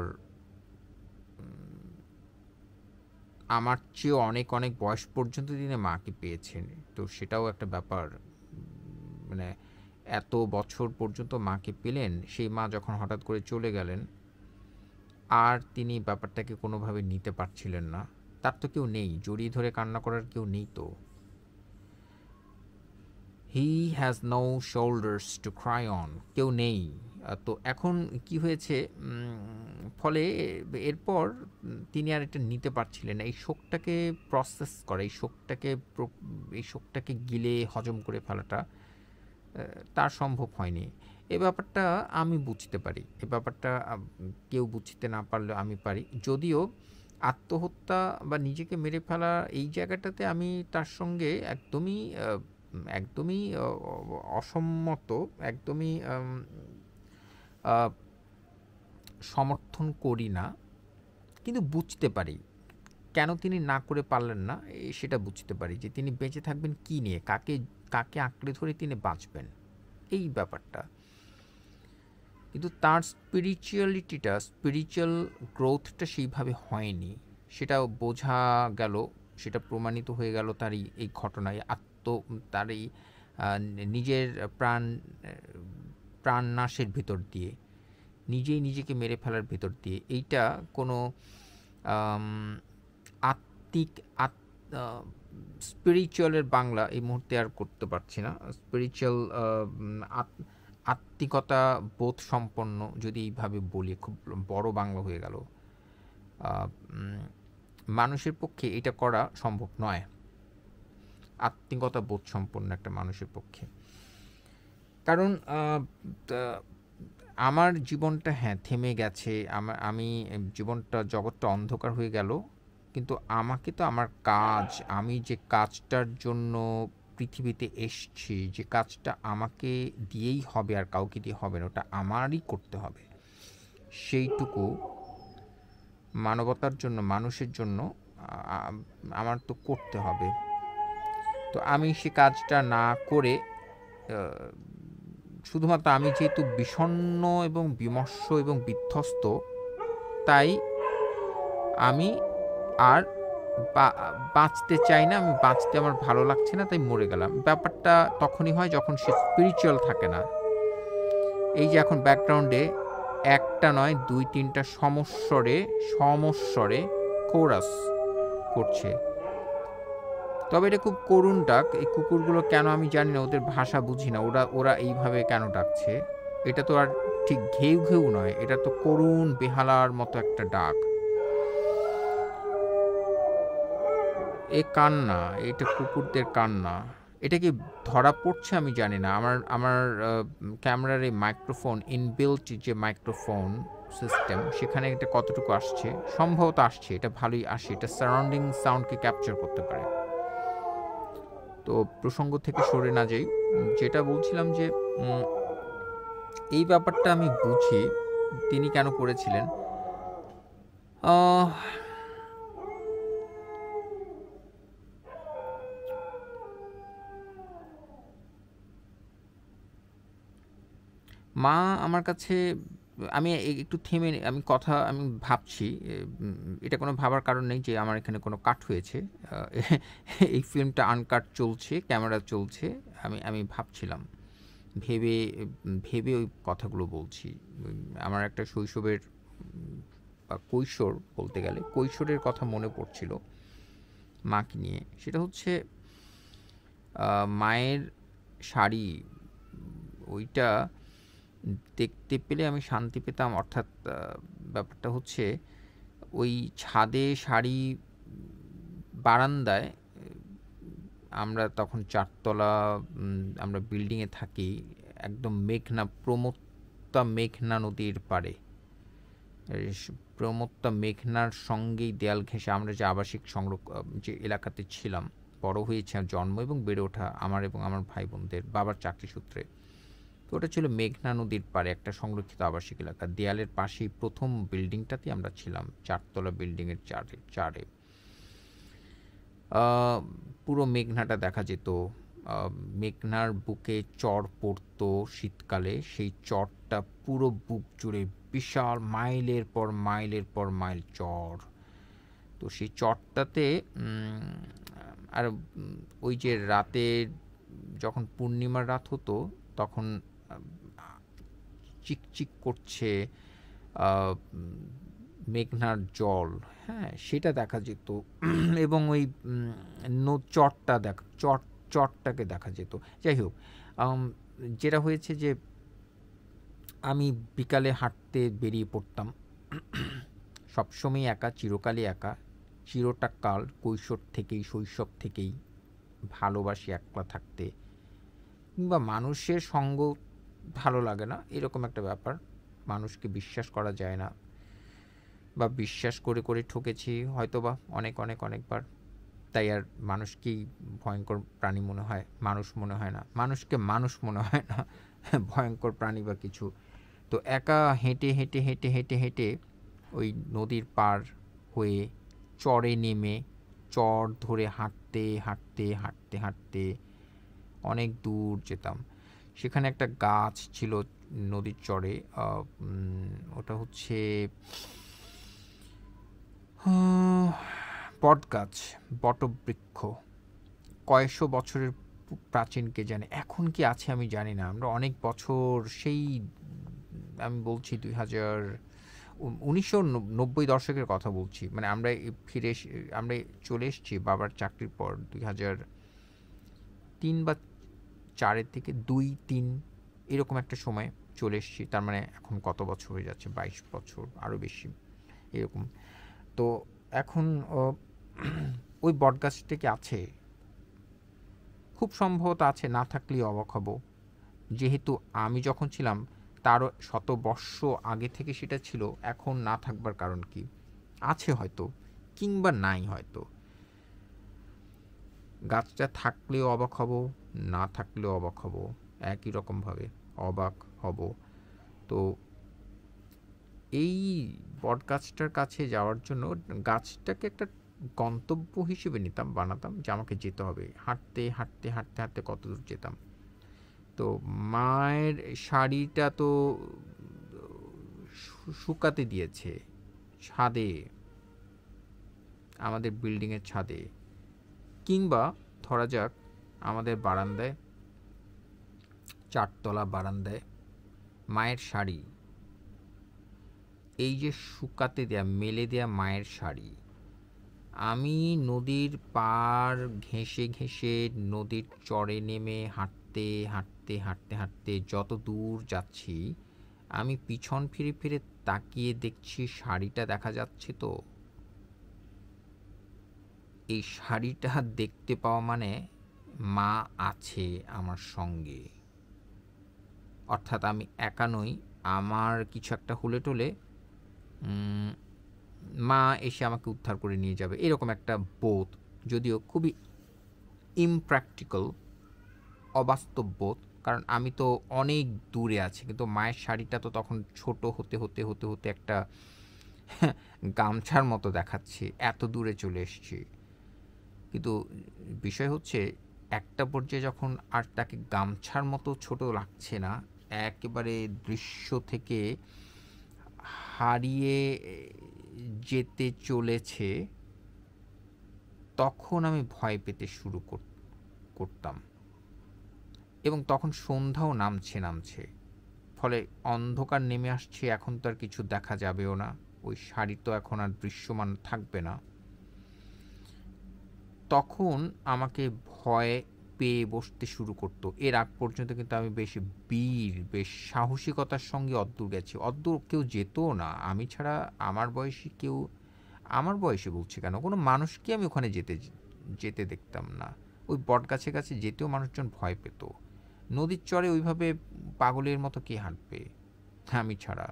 আমার চেয়ে অনেক অনেক বয়স পর্যন্ত তিনি মাকে পেয়েছেন। তো সেটাও একটা ব্যাপার, মানে এত বছর পর্যন্ত মাকে পেলেন, সেই মা যখন হঠাৎ করে চলে গেলেন, আর তিনি ব্যাপারটাকে কোনোভাবে নিতে পারছিলেন না। তার তো কেউ নেই, জড়িয়ে ধরে কান্না করার কেউ নেই। তো he has no shoulders to cry on, কেউ নেই। তো এখন কি হয়েছে, ফলে এরপর তিনি আর এটা নিতে পারছিলেন না, এই শোকটাকে প্রসেস করা, এই শোকটাকে গিলে হজম করে ফেলাটা তার সম্ভব হয়নি। এ ব্যাপারটা আমি বুঝতে পারি, এ ব্যাপারটা কেউ বুঝতে না পারলে আমি পারি। যদিও আত্মহত্যা বা নিজেকে মেরে ফেলা এই জায়গাটাতে আমি তার সঙ্গে একদমই অসম্মত, একদমই সমর্থন করি না। কিন্তু বুঝতে পারি কেন তিনি না করে পারলেন না, সেটা বুঝতে পারি যে তিনি বেঁচে থাকবেন কি নিয়ে, কাকে আঁকড়ে ধরে তিনি বাঁচবেন, এই ব্যাপারটা। কিন্তু তার স্পিরিচুয়াল গ্রোথটা সেইভাবে হয়নি, সেটা বোঝা গেল, সেটা প্রমাণিত হয়ে গেল তার এই ঘটনায়। তার এই নিজের প্রাণনাশের ভিতর দিয়ে, নিজেই নিজেকে মেরে ফেলার ভিতর দিয়ে। এইটা কোনো স্পিরিচুয়ালের বাংলা এই মুহূর্তে আর করতে পারছি না। স্পিরিচুয়াল আত্মিকতা বোধ সম্পন্ন, যদি এইভাবে বলি, খুব বড় বাংলা হয়ে গেল। মানুষের পক্ষে এটা করা সম্ভব নয়, আত্মিকতা বোধ সম্পন্ন একটা মানুষের পক্ষে। কারণ আমার জীবনটা থেমে গেছে, আমি জীবনটা, জগৎটা অন্ধকার হয়ে গেল, কিন্তু আমাকে তো আমার কাজ, আমি যে কাজটার জন্য পৃথিবীতে এসছি, যে কাজটা আমাকে দিয়েই হবে আর কাউকে দিয়ে হবে না, ওটা আমারই করতে হবে। সেইটুকু মানবতার জন্য, মানুষের জন্য আমার তো করতে হবে। তো আমি সে কাজটা না করে, শুধুমাত্র আমি যেহেতু বিষণ্ণ এবং বিমর্ষ এবং বিধ্বস্ত, তাই আমি আর বাঁচতে চাই না, আমি বাঁচতে আমার ভালো লাগছে না, তাই মরে গেলাম। ব্যাপারটা তখনই হয় যখন সে স্পিরিচুয়াল থাকে না। এই যে এখন ব্যাকগ্রাউন্ডে একটা নয় ২-৩টা সমস্বরে কোরাস করছে। তবে এটা খুব করুণ ডাক। এই কুকুরগুলো কেন আমি জানি না, ওদের ভাষা বুঝি না। ওরা এইভাবে কেন ডাকছে? এটা তো আর ঠিক ঘেউ ঘেউ নয়, এটা তো করুণ বেহালার মতো একটা ডাক। এ কান্না, এটা কুকুরদের কান্না। এটা কি ধরা পড়ছে আমি জানি না। আমার ক্যামেরার এই মাইক্রোফোন, ইনবিল্ট যে মাইক্রোফোন সিস্টেম, সেখানে এটা কতটুকু আসছে? সম্ভবত আসছে, এটা ভালোই আসে। এটা সারাউন্ডিং সাউন্ডকে ক্যাপচার করতে পারে। তো প্রসঙ্গ থেকে সরে না যাই, যেটা বলছিলাম যে এই ব্যাপারটা আমি বুঝি তিনি কেন করেছিলেন। মা আমার কাছে, আমি একটু থেমে আমি ভাবছি। এটা কোনো ভাবার কারণ নেই যে আমার এখানে কোনো কাট হয়েছে। এই ফিল্মটা আনকাট চলছে, ক্যামেরা চলছে। আমি ভাবছিলাম, ভেবে ভেবে ওই কথাগুলো বলছি। আমার একটা শৈশবের বা কৈশোর বলতে গেলে কৈশোরের কথা মনে পড়ছিল মাকে নিয়ে। সেটা হচ্ছে মায়ের শাড়ি, ওইটা দেখতে পেলে আমি শান্তি পেতাম। অর্থাৎ ব্যাপারটা হচ্ছে ওই ছাদে শাড়ি, বারান্দায়, আমরা তখন 4 তলা, আমরা বিল্ডিংয়ে থাকি একদম প্রমত্তা মেঘনা নদীর পাড়ে। প্রমত্তা মেঘনার সঙ্গেই দেয়াল ঘেঁষে আমরা যে আবাসিক যে এলাকাতে ছিলাম, বড় হয়েছে, জন্ম এবং বেড়ে ওঠা আমার এবং আমার ভাই বোনদের বাবার চাকরি সূত্রে। তো ওটা ছিল মেঘনা নদীর পাড়ে একটা সংরক্ষিত আবাসিক এলাকা। দেয়ালের পাশেই প্রথম বিল্ডিংটাতে আমরা ছিলাম, 4 তলা বিল্ডিংয়ের চারে। পুরো মেঘনাটা দেখা যেত। মেঘনার বুকে চড় পড়তো শীতকালে। সেই চড়টা পুরো বুক জুড়ে বিশাল, মাইলের পর মাইল চড়। তো সেই চড়টাতে আর ওই যে রাতে যখন পূর্ণিমার রাত হতো, তখন চিকচিক করছে মেঘনার জল, হ্যাঁ, সেটা দেখা যেত। এবং ওই চটটাকে দেখা যেত। যাই হোক, যেটা হয়েছে যে আমি বিকালে হাঁটতে বেরিয়ে পড়তাম। সবসময় একা, চিরকালই একা। চিরটা কাল, শৈশব থেকেই ভালোবাসি একলা থাকতে, কিংবা মানুষের সঙ্গ ভালো লাগে না, এরকম একটা ব্যাপার। মানুষকে বিশ্বাস করা যায় না, বা বিশ্বাস করে ঠকেছি হয়তোবা অনেকবার। তাই আর মানুষকেই ভয়ঙ্কর প্রাণী মনে হয়, মানুষ মনে হয় না। মানুষকে মানুষ মনে হয় না, ভয়ঙ্কর প্রাণী বা কিছু। তো একা হেঁটে ওই নদীর পার হয়ে চরে নেমে, চর ধরে হাঁটতে অনেক দূর যেতাম। সেখানে একটা গাছ ছিল নদীর চরে, ওটা হচ্ছে বটগাছ, বটবৃক্ষ। কয়েকশো বছরের প্রাচীন, কে জানে এখন কি আছে আমি জানি না। আমরা অনেক বছর, সেই আমি বলছি 1990 দশকের কথা বলছি। মানে আমরা চলে এসেছি বাবার চাকরির পর 2003 বা 4-এর দিকে, 2-3 এরকম একটা সময় চলে এসেছি। তার মানে এখন কত বছর হয়ে যাচ্ছে? 22 বছর, আরও বেশি এরকম। তো এখন ওই বটগাছটা কি আছে? খুব সম্ভবত আছে, না থাকলেই অবাক হব। যেহেতু আমি যখন ছিলাম তারও শত বর্ষ আগে থেকে সেটা ছিল, এখন না থাকবার কারণ কি? আছে হয়তো, কিংবা নাই হয়তো। গাছটা থাকলেও অবাক হব, না থাকলেও অবাক হব, একই রকমভাবে অবাক হব। তো এই বটগাছটার কাছে যাওয়ার জন্য গাছটাকে একটা গন্তব্য হিসেবে বানাতাম, যে আমাকে যেতে হবে। হাঁটতে কত দূর যেতাম। তো মায়ের শাড়িটা তো শুকাতে দিয়েছে ছাদে, আমাদের বিল্ডিংয়ের ছাদে, কিংবা ধরা যাক আমাদের বারান্দায়, 4 তলা বারান্দায় মায়ের শাড়ি, এই যে শুকাতে দেয়া, মেলে দেয়া মায়ের শাড়ি, আমি নদীর পাড় ঘেঁষে ঘেঁষে নদীর চরে নেমে হাঁটতে হাঁটতে হাঁটতে হাঁটতে যত দূর যাচ্ছি, আমি পিছন ফিরে ফিরে তাকিয়ে দেখছি শাড়িটা দেখা যাচ্ছে। তো এই শাড়িটা দেখতে পাওয়া মানে মা আছে আমার সঙ্গে, অর্থাৎ আমি একা নই। আমার কিছু একটা হলে টলে মা এসে আমাকে উদ্ধার করে নিয়ে যাবে, এরকম একটা বোধ, যদিও খুবই ইমপ্র্যাকটিক্যাল, অবাস্তব বোধ, কারণ আমি তো অনেক দূরে আছি, কিন্তু মায়ের শাড়িটা তো তখন ছোট হতে হতে হতে হতে একটা গামছার মতো দেখাচ্ছে, এত দূরে চলে এসেছি। কিন্তু বিষয় হচ্ছে, একটা পর্যায়ে যখন আর তাকে গামছার মতো ছোট লাগছে না, একেবারে দৃশ্য থেকে হারিয়ে যেতে চলেছে, তখন আমি ভয় পেতে শুরু করতাম। এবং তখন সন্ধ্যাও নামছে, ফলে অন্ধকার নেমে আসছে, এখন তো আর কিছু দেখা যাবেও না, ওই শাড়ি তো এখন আর দৃশ্যমান থাকবে না। তখন আমাকে ভয় পেয়ে বসতে শুরু করতো। এর আগ পর্যন্ত কিন্তু আমি বেশ সাহসিকতার সঙ্গে অদ্দূর গেছি, অদ্দূর কেউ যেতও না আমি ছাড়া। আমার বয়সী বলছি কেন, কোনো মানুষকে আমি ওখানে যেতে দেখতাম না। ওই বট গাছে কাছে যেতেও মানুষজন ভয় পেত। নদীর চরে ওইভাবে পাগলের মতো কে হাঁটবে আমি ছাড়া?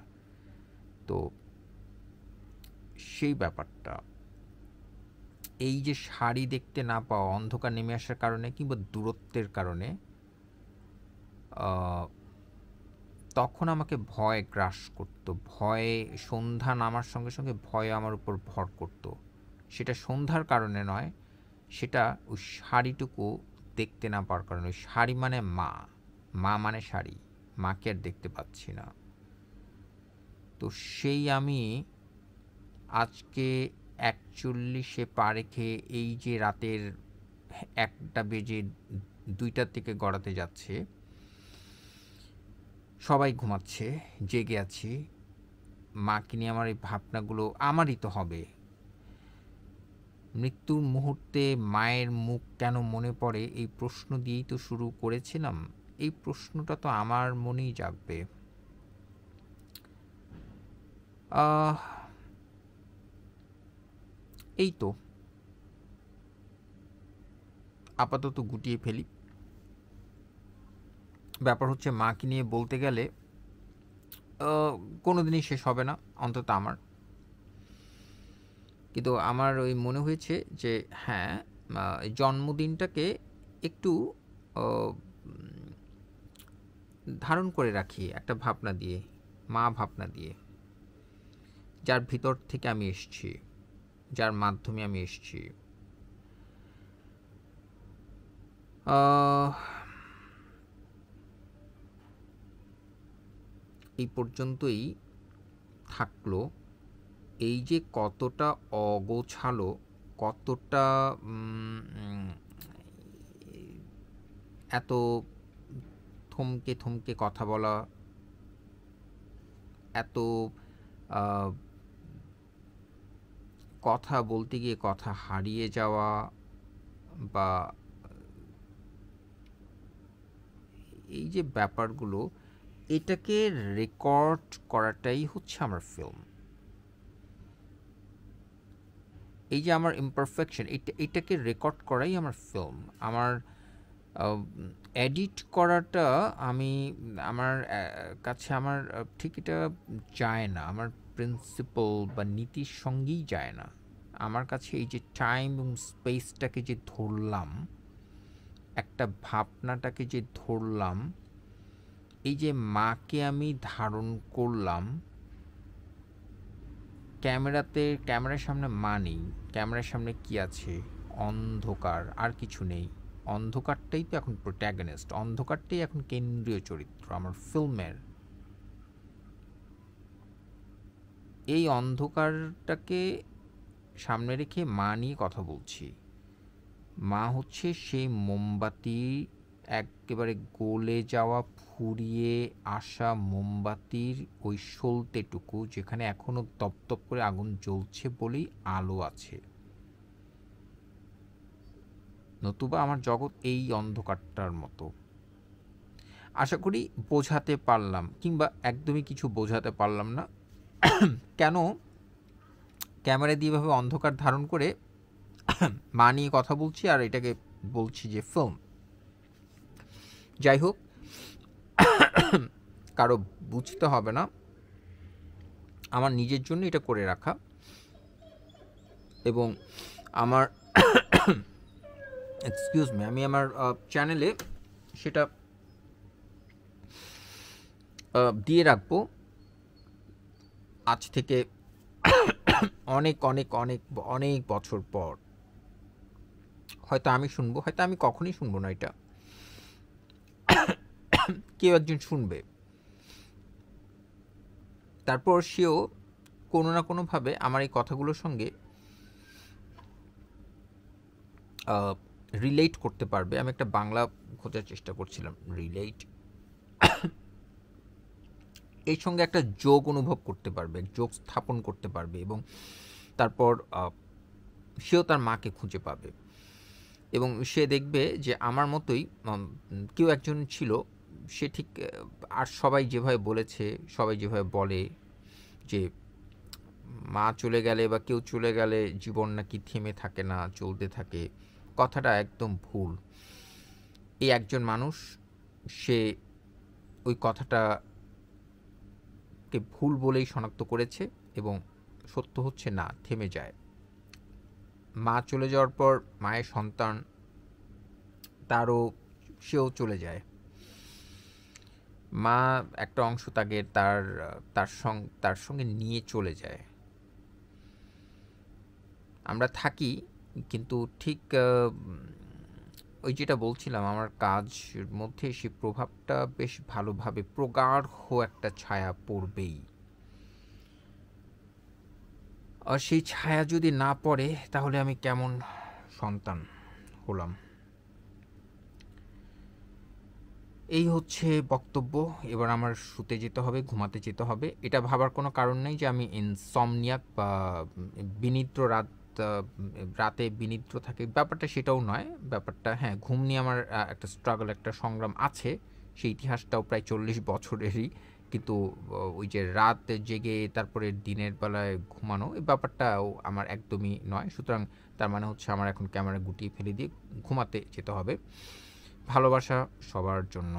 তো সেই ব্যাপারটা, এই যে শাড়ি দেখতে না পাওয়া, অন্ধকার নেমে আসার কারণে কিংবা দূরত্বের কারণে, তখন আমাকে ভয় গ্রাস করতো। সন্ধ্যা নামার সঙ্গে সঙ্গে ভয় আমার উপর ভর করতো। সেটা সন্ধ্যার কারণে নয়, সেটা ওই শাড়িটুকু দেখতে না পাওয়ার কারণে। ওই শাড়ি মানে মা মানে শাড়ি, মাকে আর দেখতে পাচ্ছি না। তো সেই আমি আজকে 41-এ পা রেখে এই যে রাতের 1টা বেজে 2টার দিকে গড়াতে যাচ্ছে, সবাই ঘুমাচ্ছে, জেগে আছি, মাকে নিয়ে আমার এই ভাবনাগুলো আমারই তো হবে। মৃত্যুর মুহূর্তে মায়ের মুখ কেন মনে পড়ে, এই প্রশ্ন দিয়েই তো শুরু করেছিলাম। এই প্রশ্নটা তো আমার মনেই জাগবে। এই তো আপাতত গুটিয়ে ফেলি। ব্যাপার হচ্ছে, মাকে নিয়ে বলতে গেলে কোনোদিনই শেষ হবে না, অন্তত আমার। কিন্তু আমার ওই মনে হয়েছে যে হ্যাঁ, জন্মদিনটাকে একটু ধারণ করে রাখি একটা ভাবনা দিয়ে, মা ভাবনা দিয়ে, যার ভিতর থেকে আমি এসেছি, যার মাধ্যমে আমি এসেছি। এই পর্যন্তই থাকলো। এই যে কতটা অগোছালো, কতটা এত থমকে থমকে কথা বলা, এত কথা বলতে গিয়ে কথা হারিয়ে যাওয়া, বা এই যে ব্যাপারগুলো, এটাকে রেকর্ড করাটাই হচ্ছে আমার ফিল্ম। এই যে আমার ইমপারফেকশন, এটাকে রেকর্ড করাই আমার ফিল্ম। আমার এডিট করাটা আমার কাছে আমার ঠিক এটা যায় না, আমার প্রিন্সিপাল বা নীতির সঙ্গেই যায় না। আমার কাছে এই যে টাইম এবং স্পেসটাকে যে ধরলাম, একটা ভাবনাটাকে যে ধরলাম, এই যে মাকে আমি ধারণ করলাম, ক্যামেরার সামনে মা নেই, ক্যামেরার সামনে কি আছে? অন্ধকার, আর কিছু নেই। অন্ধকারটাই তো এখন প্রোট্যাগনিস্ট, অন্ধকারটাই এখন কেন্দ্রীয় চরিত্র আমার ফিল্মের। এই অন্ধকারটাকে সামনে রেখে মা নিয়ে কথা বলছি। মা হচ্ছে সেই মোমবাতি, একেবারে গলে যাওয়া ফুরিয়ে আসা মোমবাতির ওই সলতেটুকু যেখানে এখনো তপতপ করে আগুন জ্বলছে বলেই আলো আছে। নতুবা আমার জগৎ এই অন্ধকারটার মতো। আশা করি বোঝাতে পারলাম, কিংবা একদমই কিছু বোঝাতে পারলাম না কেন ক্যামেরা দিয়ে এভাবে অন্ধকার ধারণ করে মা নিয়ে কথা বলছি আর এটাকে বলছি যে ফিল্ম। যাই হোক, কারো বুঝতে হবে না, আমার নিজের জন্য এটা করে রাখা। এবং আমার এক্সকিউজ মি, আমি আমার চ্যানেলে সেটা দিয়ে রাখবো আজ থেকে অনেক অনেক অনেক অনেক বছর পর। হয়তো আমি শুনবো, হয়তো আমি কখনোই শুনবো না, এটা কেউ একজন শুনবে, তারপর সেও কোনো না কোনোভাবে আমার এই কথাগুলোর সঙ্গে রিলেট করতে পারবে। আমি একটা বাংলা খোঁজার চেষ্টা করছিলাম, রিলেট, এই সঙ্গে একটা যোগ অনুভব করতে পারবে, যোগ স্থাপন করতে পারবে, এবং তারপর সেও তার মাকে খুঁজে পাবে এবং সে দেখবে যে আমার মতোই কেউ একজন ছিল। সে ঠিক আর সবাই যেভাবে বলেছে, সবাই যেভাবে বলে যে মা চলে গেলে বা কেউ চলে গেলে জীবন নাকি থেমে থাকে না, চলতে থাকে, কথাটা একদম ভুল। এই একজন মানুষ, সে ওই কথাটাকে ভুল বলেই শনাক্ত করেছে এবং সত্য হচ্ছে না, থেমে যায়। মা চলে যাওয়ার পর মায়ের সন্তান, সেও চলে যায়। মা একটা অংশ তাকে তার সঙ্গে নিয়ে চলে যায়। আমরা থাকি, কিন্তু ঠিক ওই যেটা বলছিলাম, আমার কাজের মধ্যে সেই প্রভাবটা বেশ ভালোভাবে প্রগাঢ় একটা ছায়া পড়বেই। আর সেই ছায়া যদি না পড়ে তাহলে আমি কেমন সন্তান হলাম। এই হচ্ছে বক্তব্য। এবার আমার শুতে যেতে হবে, ঘুমাতে যেতে হবে। এটা ভাবার কোনো কারণ নেই যে আমি ইনসমনিয়াক বা বিনিদ্র রাতে বিনিদ্র থাকে, ব্যাপারটা সেটাও নয়। ব্যাপারটা, হ্যাঁ, ঘুম নিয়ে আমার একটা স্ট্রাগল, একটা সংগ্রাম আছে। সেই ইতিহাসটাও প্রায় 40 বছরেরই। কিন্তু ওই যে রাত জেগে তারপরে দিনের বেলায় ঘুমানো, এই ব্যাপারটাও আমার একদমই নয়। সুতরাং তার মানে হচ্ছে আমার এখন ক্যামেরা গুটিয়ে ফেলে দিয়ে ঘুমাতে যেতে হবে। ভালোবাসা সবার জন্য।